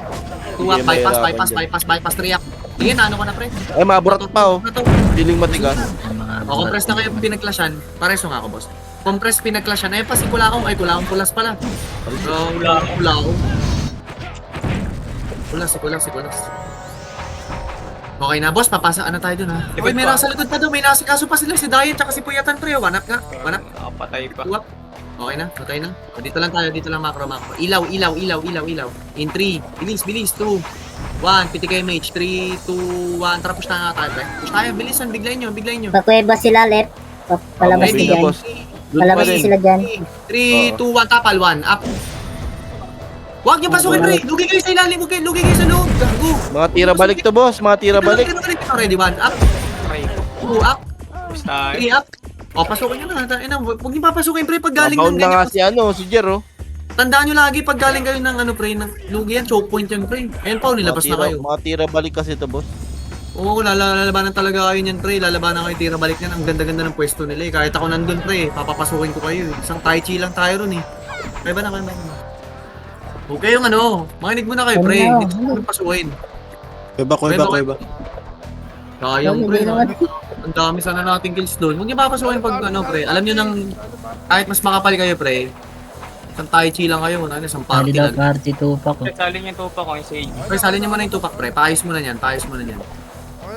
2 up, Sige, mahirapan bypass, 3 up. Sige, ano ko na, pre? Ay, mga burat pa, oh. Feeling matigas. Ang mga O, compress na kayo pinagklasyan. Pareso nga ako, boss. Compress pinagklasyan. Ay, pa si Kulakong. Ay, Kulakong pulas pala. Kulakong. Pulas. Okay na, boss. Papasa na tayo dun, ha. Okay, may nasa likod pa doon. May nasikaso pa sila. Si Dayan tsaka si Puyatan, pre. 1 up nga. 1 up. Patay pa. 2 up. Okay na, patay na. O, dito lang tayo. Dito lang macro. Ilaw. In 3. Bilis. 2, 1, pitik MH. 3, 2, 1. Tara, push tayo tayo, pre. Push tayo, bilisan. Biglayin nyo. Pakuweba sila left. Palabas Ready, sila dyan. boss. Good Palabas pa rin. sila dyan. 3, 2, 1. Tapal, 1. Up. Huwag niyo pasukin, pre. Lugi kayo sa ilalim. Lugi kayo sa loob. Gago. Mga tira balik to, boss. Mga tira balik. Ready, 1. Up. 2, up. Push tayo. 3, up. O, pasukin nyo na. Huwag niyo papasukin, pre. Pag galing Mabound ng na nga ganyan. si Jero. Tandaan nyo lagi, pag galing kayo ng ano, pre, ng lugi yan, choke point yan, pre. Ayun pa, nilabas na kayo. Mga tira balik kasi to, boss. Oo, lalabanan talaga kayo niyan, pre. Lalabanan kayo, tira balik niyan. Ang ganda-ganda ng pwesto nila eh. Kahit ako nandun, pre, papapasukin ko kayo eh. Isang tai chi lang tayo ron eh. Kaya ba na? Okay yung ano, makinig muna kayo, pre. Hindi ko pasukin. Kuweba. Sayang, pre. Ang dami sana nating kills doon. Huwag niyo papasukin pag ano, pre. Alam niyo nang, kahit mas makapal kayo, pre. Isang tai chi lang kayo, isang Sali party daw lang. party 2 pa ko. Salin yung tupa ko yung Sage. Pre, salin niyo muna yung tupak, pre. Paayos mo na yan. Okay na,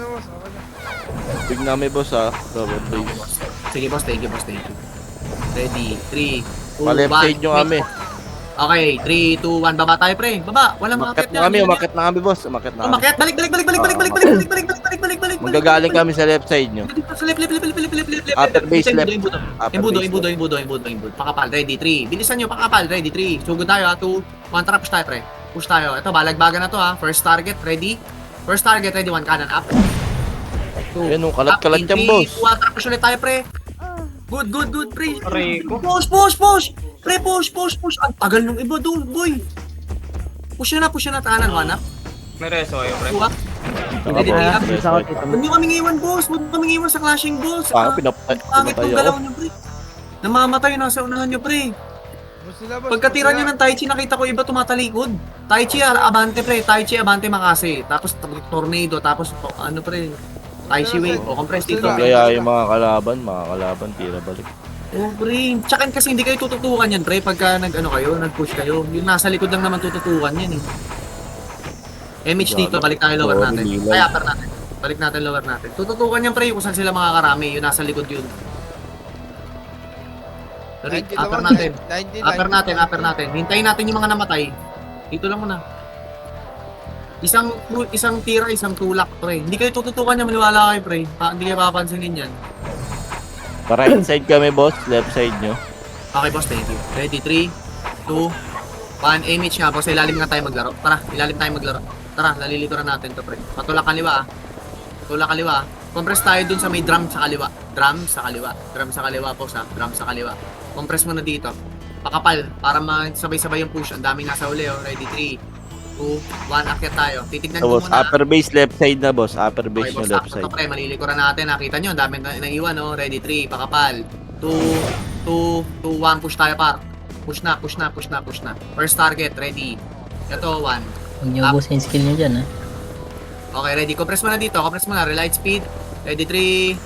boss. Okay na. Big namin, boss, ha. Robert Blaze. Sige, boss. Thank you. Ready, 3, 2, 1. Pa-left side nyo kami. Okay, 3, 2, 1. Baba tayo, pre. Baba. Walang Umakyat makakit na kami, boss. Umakyat na kami. Umakyat. Balik. Magagaling kami sa left side nyo. Sa left. Upper base left. Imbudo. Pakapal. Ready, 3. Bilisan nyo, pakapal. Ready, 3. Sugod tayo, ha. 2, 1. Tara, push tayo, pre. Push tayo. Ito, balagbagan na to, ha. First target, ready. 1 kanan, up. 2. Yan, kalat-kalat yan, boss. 1, tara, push ulit tayo, pre. Good, pre. Aray ko. Push. Pre, push. Ang tagal nung iba doon, boy. Push na, tahanan, 1 up. May reso kayo, pre. 2 up. Ready, 3 up. Isa ko dito. Huwag niyo kaming iwan, boss. Huwag niyo kaming iwan sa clashing, boss. Pangit Pinapatay yung galaw niyo, pre. Namamatay, nasa unahan niyo, pre. Boss sila, boss. Pagkatira niyo ng Tai Chi, nakita ko iba tumatalikod. Tai Chi, abante, pre. Tai Chi, abante, makase. Tapos, tornado. Tapos, ano, pre. Tai Chi wave. O, compress dito. Kaya yung mga kalaban, tira balik. Oh, pre. Tsaka kasi hindi kayo tututukan yan, pre. Pagka nag-push kayo. Yung nasa likod lang naman tututukan yan, eh. MH dito, balik tayo lower natin. Ay, upper natin. Balik natin lower natin. Tututukan yan, pre. Kung saan sila makakarami. Yung nasa likod yun. Upper natin. Hintayin natin yung mga namatay. Dito lang muna. Isang tira, isang tulak, pre. Hindi kayo tututukan yan, maniwala kayo, pre. Hindi kayo papansinin yan. Right side kami, boss. Left side nyo. Okay, boss, thank you. Ready, 3, 2, 1, MH nga, boss. Ilalim nga tayo maglaro. Tara, ilalim tayo maglaro. Tara, lalilikuran natin to, pre. Patulak kaliwa, ah. Tulak kaliwa, ah. Compress tayo dun sa may drum sa kaliwa. Drum sa kaliwa, boss, ah. Drum sa kaliwa. Compress mo na dito. Pakapal, para sabay-sabay yung push. Ang daming nasa uli, oh. Ready, 3, 2, 1, akyat tayo. Titignan ko Boss, muna. upper base left side na, boss. Upper base Okay, nyo boss, left sakto side. to, pre. Malilikuran natin. Nakita nyo, ang dami naiwan, no? Ready, 3, pakapal. 2, 1, push tayo, par. Push na. First target, ready. Ito, 1. Huwag niyo ubusin yung skill niyo dyan, ha. Okay, ready. Compress mo na dito. Relight speed. Ready, 3,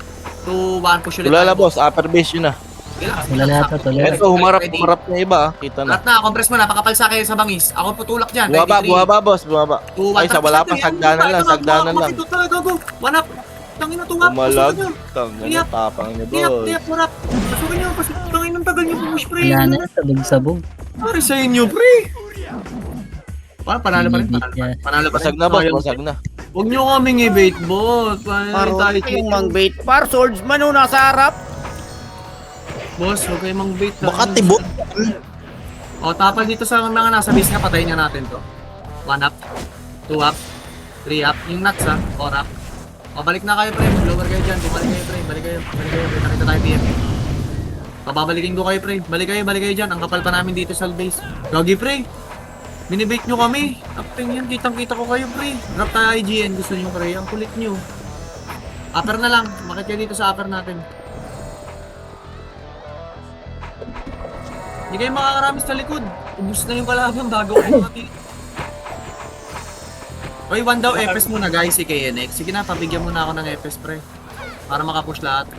2, 1, push ulit. Tulala, tayo. boss. Upper base yun na. Tulala to. Ito, humarap na iba, ah. Kita na. Lahat na, compress mo na. Pakapal sa akin sa bangis. Ako tutulak dyan. Buhaba, boss. Bumaba. 2, 1. Ay, wala pa. Sagdanan lang. Makitut talaga, go. 1 up. Tangin na, 2 up. Umalag. Pasukin nyo. Tangan, tapang nyo, Tiyak, boss. 1 up. Pasukin nyo. Tangin ng tagal nyo push, pre. Wala na, sabog-sabog. Pare sa inyo, pre. Panalo pa rin. Panalo pa rin. Basag na, boss. Basag na. Huwag nyo kaming i-bait, boss. Paro yung mang-bait. Par swordsman o nasa harap. Boss, huwag kayong mang-bait. Baka tibok. O, tapal dito sa mga nasa base nga, patayin nga natin to. 1 up, 2 up, 3 up. Yung nuts, ha. 4 up. O, balik na kayo, pre. Mag-lower kayo dyan. Balik kayo, pre. Balik kayo. Nakita tayo, PM. Pababalikin ko kayo, pre. Balik kayo dyan. Ang kapal pa namin dito sa base. Gagi, pre. Minibait nyo kami. Apeng yan. Kitang-kita ko kayo, pre. Drop tayo IGN. Gusto nyo, pre. Ang kulit nyo. Upper na lang. Bakit kayo dito sa upper natin? Hindi kayo makakarami sa likod. Ubus na yung kalaban bago kayo mati. Oy, 1 daw FS muna guys, si KNX. Sige na, pabigyan muna ako ng FS, pre. Para makapush lahat.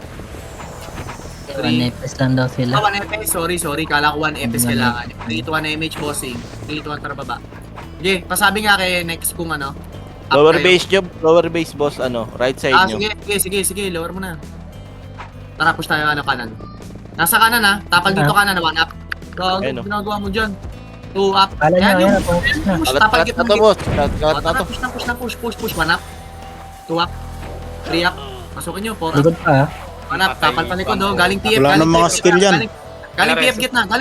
1 FPS lang daw sila. 1 FS, sorry. Kala ko 1 FS kailangan. 3 to 1 MH bossing. 3 to 1 tara baba. Okay, pasabi nga kay NX kung ano. up Lower kayo. base nyo. Lower base, boss. Right side nyo. Sige. Lower mo na. Tara, push tayo kanan. Nasa kanan, ha. Tapal dito kanan, 1 up. So, Ayun, ginagawa mo dyan. 2 up. Kala nyo, Yan yung ayan, push na. push, Kalat tapal kalat git na mo. to, boss. Kalat kalat na Tara, to. push, 1 up. 2 up. 3 up. Masukin nyo, 4 up. Likod pa, ha? 1 up, tapal pa likod, oh. Galing PF, Wala galing nang mga PF, skill yan. Galing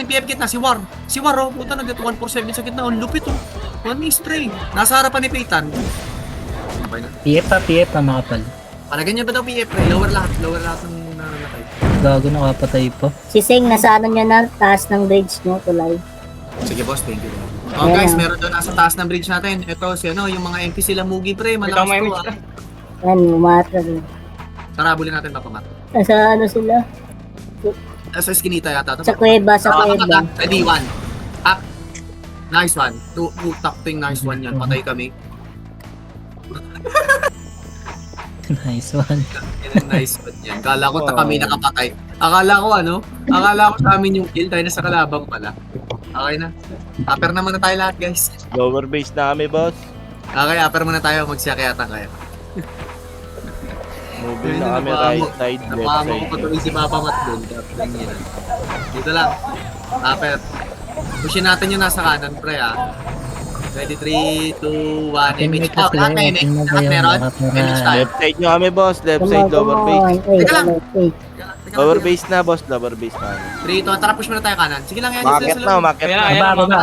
PF gitna, si War. Si War, oh, puta, nag-147 sa gitna, ang lupit, oh. 1 knee spray. Nasa harapan ni Peyton. Okay na. PF pa, makapal. Palagyan niya ba daw PF, eh? Lower lahat ng nananakay. Gago, nakapatay pa. Si Sing, nasa ano niya na, taas ng bridge nyo, tulay. Sige boss, thank you. Oh Ayan guys, na. meron doon nasa taas ng bridge natin. Ito si ano, yung mga MP sila Mugi pre, Ito malakas may to. image Ah. na. Yan, umatras. Tara, bulin natin papamat. Nasa ano sila? Sa eskinita yata to. Sa kuweba, sa kuweba. Ready, 1. Up. Nice one. 2 top thing, nice one yan. Patay kami. Nice one. Nice one yan. Kala ko kami nakapatay. Akala ko sa amin yung kill, tayo na sa kalabang pala. Okay na. Upper naman na tayo lahat guys. Lower base na kami, boss. Okay, upper muna tayo. Magsiyakyatan kayo. Moving na kami right side, left Napama ko side. patuloy si Papa Matt doon. Kapag yun. Dito lang. Upper. Pushin natin yung nasa kanan, pre ah. Ready, 3, 2, 1, image. Oh, lahat na image. Lahat meron. Image tayo. Left side nyo kami, boss. Left side, lower base. Teka lang. Lower base na, boss. Lower base na. 3, 2, tara push muna tayo kanan. Sige lang yan. Market na, market Ayan na. na, ayan na.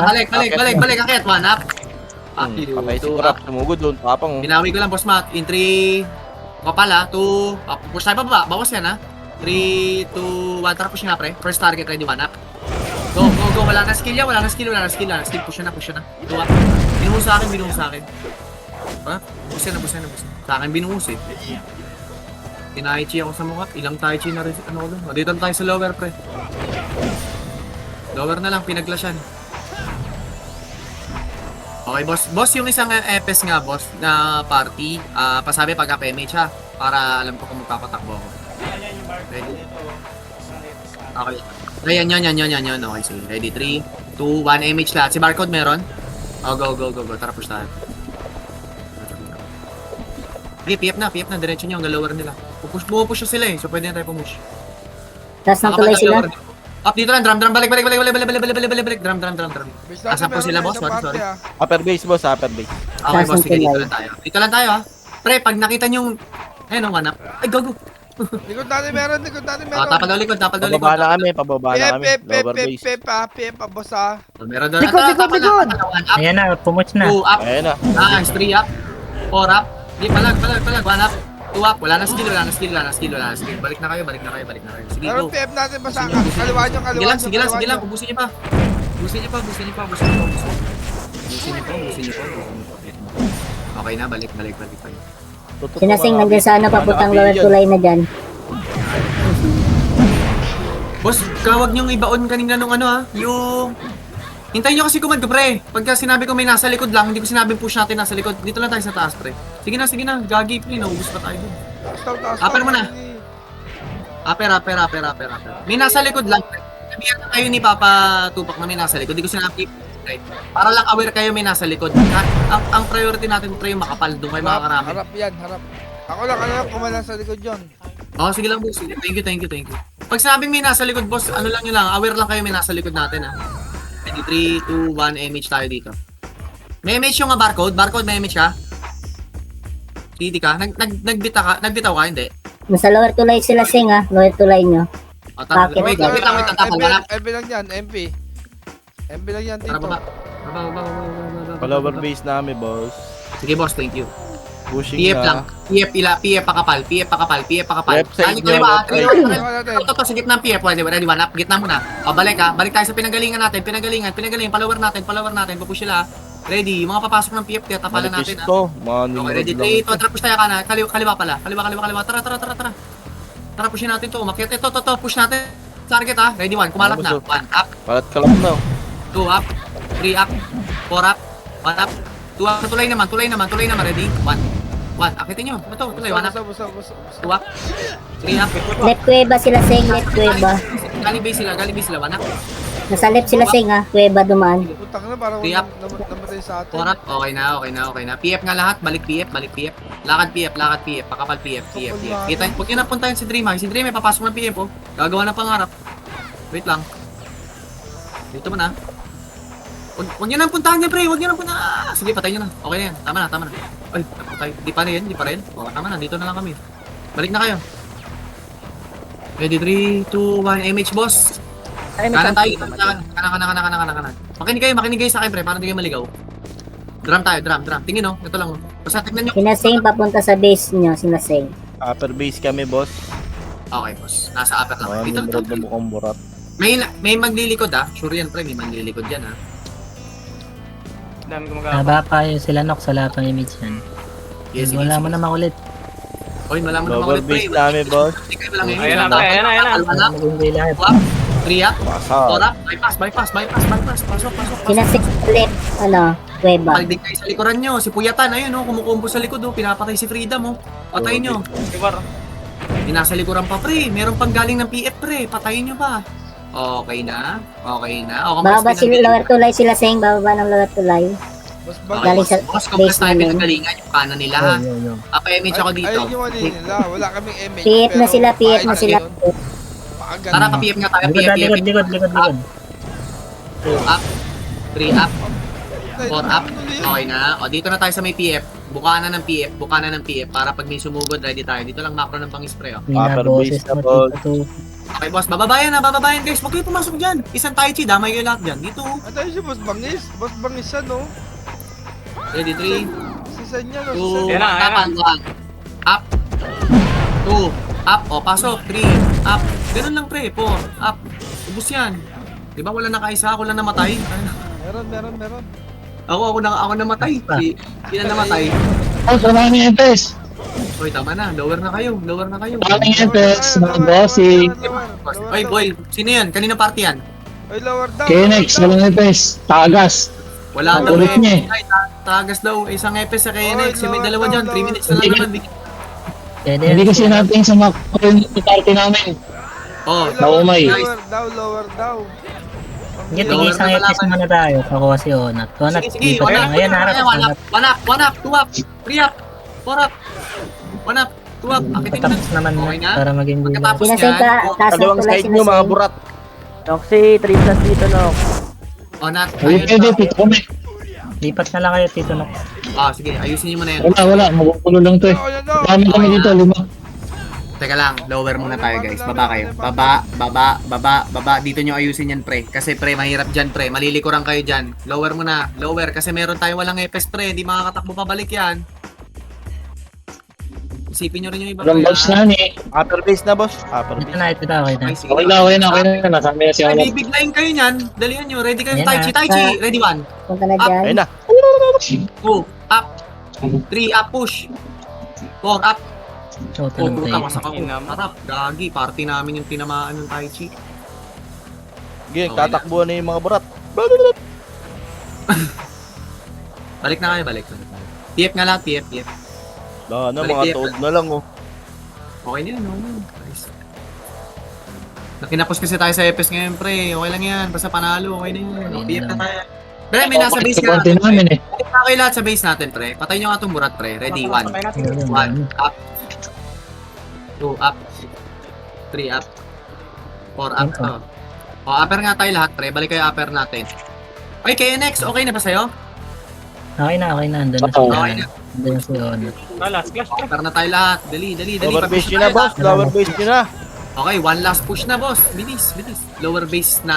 Balik. Akit, 1 up. Patay si Kurap. Sumugod doon. Tapang. Binawi ko lang, boss Matt. In 3, kapal ha. 2, push tayo pa baba. Bawas yan ha. 3, 2, 1. Tara push nga pre. First target ready, 1 up. Go. Wala na skill yan. Push na. 2 up. Binuhos sa akin. Ha? Busa na. Sa akin binuhos eh. Tinaichi ako sa mukha. Ilang taichi na rin. Ano ko doon? Dito na tayo sa lower pre. Lower na lang. Pinaglasyan. Okay, boss. Boss, yung isang EPS nga, boss, na party, pasabi pag PMH ha, para alam ko kung magpapatakbo ako. Ready? Okay. Ayan, yan. Okay, sige. Ready? 3, 2, 1, MH lahat. Si Barcode meron? Oh, go. Tara, push tayo. Okay, PF na. Diretso nyo, hanggang lower nila. Pupush sila eh, so pwede na tayo pumush. Taas ng tulay sila. Up dito lang, drum, balik. Drum. Asan po sila, boss? Sorry. Upper base, boss. Upper base. Okay, boss, sige, Taas ng dito lang tayo ha. Pre, pag nakita nyo, ayun, one up. Ay, go. Likod natin meron. Tapal daw likod. Pababa na kami. Lower base. PF, boss ah. Meron doon. Likod! One up, Ayan na, pumuch na. 2 up. Ayan na. Nice, 3 up. 4 up. Di, palag. 1 up. 2 up. Wala na skill. Balik na kayo. Sige, Meron go. PF natin basta kaliwa nyo. Sige lang. Ubusin niyo pa. Okay na, balik. Sinasing nandiyan sa ano, papuntang lower tulay na dyan. Boss, kawag niyong ibaon kanina nung ano ha, yung... Hintayin niyo kasi command ko, pre. Pagka sinabi ko may nasa likod lang, hindi ko sinabing push natin nasa likod. Dito lang tayo sa taas, pre. Sige na. Gagi, pre. Naubos pa tayo dun. Upper mo na. Upper. May nasa likod lang. Sabihan na kayo ni Papa Tupac na may nasa likod. Hindi ko sinabi, pre. Para lang aware kayo may nasa likod. Ang priority natin, pre, yung makapal. Doon kayo makakarami. Harap yan. Ako lang kumalan sa likod yun. Oh, sige lang, boss. Thank you. Pag sinabing may nasa likod, boss, ano lang yun lang. Aware lang kayo may nasa likod natin, ha. 3, 2, 1, MH tayo dito. May MH yung barcode? Barcode, may MH ka? Hindi ka? Nagbitaw ka? Hindi. Nasa lower tulay sila, Sing ha. Lower tulay nyo. O, wait lang, tapal. Wala. MP lang yan, MP lang yan Tara, dito. baba. Lower base na kami, boss. Sige, boss, thank you. Pushing PF na. lang. PF pakapal. Left side Galing nyo, kaliwa. left side. Ito, sa gitna ng PF. Ready, one up. Gitna muna. O, balik ha. Balik tayo sa pinanggalingan natin. Pinanggalingan. Palower natin. Pupush sila. Ready. Yung mga papasok ng PF, kaya tapalan natin ha. to. Okay, ready. 3, 2, tapos tayo kanan. Kaliwa pala. Kaliwa. Tara. Tara, pushin natin to. Umakyat. Ito. Push natin. Target ha. Ready, 1. Kumalat na. 1 up. Palat ka lang na. 2 up. 3 up. 4 up. 1 up. 2 up. Tulay naman. Ready. 1. Akitin nyo. Ito. Tulay. 1 up. 2 up. 3 up. Left kuweba sila, Sing. Left kuweba. Galing base sila. 1 up. Nasa left sila, Sing ha. Kuweba dumaan. Putang na parang Three up. namatay sa atin. 4 up. Okay na. PF nga lahat. Balik PF. Lakad PF. Pakapal PF. Kita. Huwag nyo napuntahin si Dream ha. Si Dream papasok ng PF oh. Gagawa ng pangarap. Wait lang. Dito mo na. Huwag nyo nang puntahan niya, pre. Huwag nyo nang puntahan. Sige, patay nyo na. Okay na yan. Tama na, tama na. Ay, patay. Di pa rin, di pa rin. O, tama na. Dito na lang kami. Balik na kayo. Ready, 3, 2, 1. MH, boss. Kanan tayo. Kanan. Makinig kayo sa akin, pre. Para hindi kayo maligaw. Drum tayo, drum. Tingin, no? Ito lang, oh. Basta tignan nyo. Sinasing papunta sa base nyo, sinasing. Upper base kami, boss. Okay, boss. Nasa upper lang. Ayan, Dito, yung dito. burat na mukhang burat. May maglilikod, ah. Sure yan, pre. May maglilikod dyan, ah. Dami gumagawa. Haba pa yung sila Nox, wala pang image yan. Yes, Wala mo na makulit. Oy, malaman naman Lower ulit, pre. base namin, boss. Hindi kayo lang Ayan na, pre. Ayan na. Alwan up, Mag-enjoy lahat. 3 up, Pasal. 4 up, bypass. Pasok. Sinasing ulit, kuweba. Paldig kayo sa likuran nyo. Si Puyatan, ayun, oh, kumukumbo sa likod, oh. Pinapatay si Freedom, oh. Patayin nyo. Ibar. Hindi nasa likuran pa, pre. Meron pang galing ng PF, pre. Patayin nyo pa. Okay na. O, Bababa sila lower tulay sila saying, bababa ng lower tulay. Mas Galing sa Boss, kung base tayo namin. pinagalingan yung kanan nila, ha. Yo. Apa-MH ako dito. Ayun yung ano nila, wala kaming MH. PF na sila, PF na sila. Tara, pa-PF nga tayo. Likod. 2 up, 3 up, 4 up. Okay na. O, dito na tayo sa may PF. Buka na ng PF para pag may sumugod, ready tayo. Dito lang macro ng pang-spray, oh. Mina Upper boses base na, mo boss. dito. Okay, boss. Bababayan guys. Huwag kayo pumasok dyan. Isang Tai Chi, damay kayo lahat dyan. Dito, oh. Ano yun si Boss Bangis? Boss Bangis yan, no? Ready, 3, Si San yan, no? 2, Yan na, yan tapan, 1. Up. 2, up. O, pasok. 3, up. Ganun lang, pre. 4, up. Ubus yan. Diba wala nakaisa? Ako lang namatay. Meron. Ako namatay. Si na namatay. Oh, marami FS. Hoy, tama na. Lower na kayo. Maraming FS, mga bossing. Hoy, boy. Sino yan? Kanina party yan? Ay, lower down. KNX, walang FS. Tagas. Wala Ang daw ulit niya eh. Ay, tagas daw. Isang EPS sa KNX. Oy, May dalawa dyan. 3 minutes na lang naman. Pwede Hindi yan. kasi natin sa mga party namin. Oh, Naumay. Lower down. Sige, tingin isang episode muna tayo. Pakuha si Onat. Onat, Sige, lipat na. Ngayon, harap. one up, 2 up, 3 up, 4 up, 1 up, 2 up. Akitin mo na. Patapos naman Okay na? para mag-enjoy. Pagkatapos Sinasing yan, taas ng Dalawang tulay side nyo, mga sinasing. burat. Noxy, 3 plus dito, Nox. Onat, Ay, pwede, pito kami. Lipat na lang kayo, Tito Nox. sige, ayusin niyo muna yan. Wala, magugulo lang to eh. Dami kami dito, 5. Teka lang, lower muna tayo guys. Baba kayo. Baba. Dito nyo ayusin yan, pre. Kasi pre, mahirap dyan, pre. Malilikuran kayo dyan. Lower muna. Lower. Kasi meron tayo walang EPS, pre. Di makakatakbo pabalik yan. Isipin nyo rin yung iba, Walang pre. box na ni. Upper base na, boss. Upper Ito base. na, okay na. Okay, sige. Okay na. Nasama na si Ay, Onat. bibiglayin kayo nyan. Dalihan nyo. Ready kayo, Ayan Tai na. Chi. Ready, 1. Punta na Ayun dyan. na. 2, up. 3, up, push. 4, up. Total ng Puta, play. masak ako. Harap, gagi. Party namin yung tinamaan ng Tai Chi. Sige, Okay tatakbuhan na yung mga burat. Balik na kayo, balik. TF nga lang, TF. Wala na, Balik mga yan. toad na lang, oh. Okay na yan, okay na. Nice. Nakinapos kasi tayo sa EPS ngayon, pre. Okay lang yan. Basta panalo, okay na yan. Okay PF na na. tayo. Pre, may nasa base Sa ka. party namin eh. Balik na kayo lahat sa base natin, pre. Patay nyo nga itong burat, pre. Ready, 1. 1, up. 2, up. 3, up. 4, up. O, upper nga tayo lahat, pre. Balik kayo upper natin. Ay, KNX, okay na ba sa'yo? Okay na. Andun na si Oo. Okay na. Andun na si Onat. Last clash. Upper na tayo lahat. Dali. Lower Pag-push base nyo tayo na, boss. lahat. Lower base nyo na. Okay, one last push na, boss. Bilis. Lower base na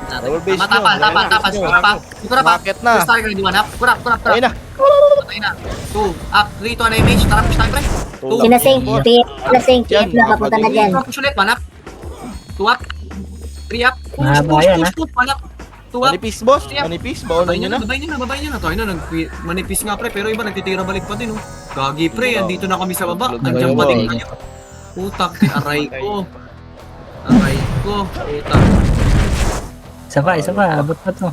natin. Lower base nyo. Tapan. Kurap pa. Bakit na? First target, ready, 1 up. Kurap. Ayun na. Patay na. 2 up. 3 to an image. Tara, push tayo, pre. Two. Sinasing, PF, sinasing, PF na papunta na dyan. Push ulit, 1 up. 2 up. 3 up. Mahaba yan, ha? Push. 1 up. 2 up. Manipis, boss. Yep. Manipis. Baunan nyo na. Babay nyo na. Tayo na, manipis nga, pre. Pero iba, nagtitira balik pa din, oh. Gagi, pre. Andito na kami sa baba. Andiyan pa din kayo. Putak, aray ko. Putak. Isa pa. Abot pa to.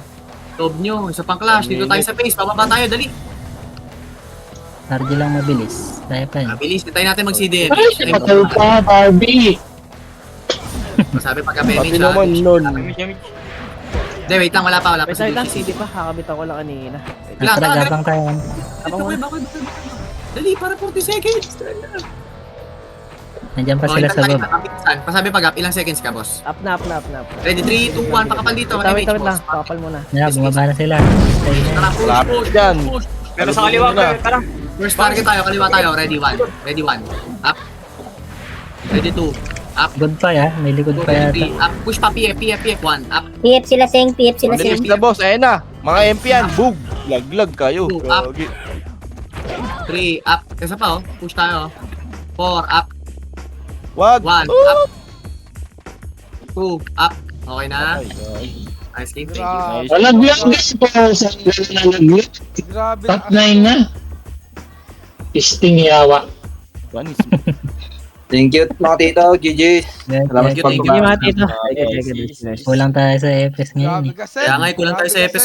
Loob nyo, isa pang clash. Dito tayo sa base. Bababa tayo, dali. Tardy lang mabilis. Kaya pa yun. Mabilis, hintayin natin mag-CDM. Ay, patay pa, Barbie. Sabi pagka Pati PMH, naman nun. Hindi, wait lang, wala pa Wait si lang, DC. CD pa. Kakabit ako lang kanina. Gabang tayo. Bakit? Dali, para 40 seconds. Nandiyan pa Oh, sila sa hintay, baba. hintay. Pasabi pag up, ilang seconds ka, boss? Up na. Ready, 3, 2, 1, pakapal dito. Wait Image, lang. boss. Pakapal muna. Yeah, bumaba na sila. Stay na. Tara, push, Lapit push, dyan. push. Pero sa kaliwa, pre. Tara. First target tayo, kaliwa tayo. Ready, 1. Ready, 1. Up. Ready, 2. Up. Good pa ya, may likod pa yata. 3. Up. Push pa, PF, 1. Up. PF sila Seng, PF sila Mabilis Seng. na boss, ayun na. Mga MP yan, boom. Laglag kayo. Two, up. Gagi. 3. Up. Isa pa, oh. Push tayo. 4. Up. Wag. 1. Up. 2. Up. Okay na. Ay, ay. Nice game. Thank you. Grabe. Walang guys po sa nalaglag. Grabe. Top 9 na. Sting yawa. Panis. Thank you mga tito, GG. Salamat Thank you, sa thank you. Sige mga pagbabago. tito. Okay, Sige. Kulang tayo sa FS ngayon Grabe eh. kasi. Kaya nga, kulang tayo sa Grabe FS kasi.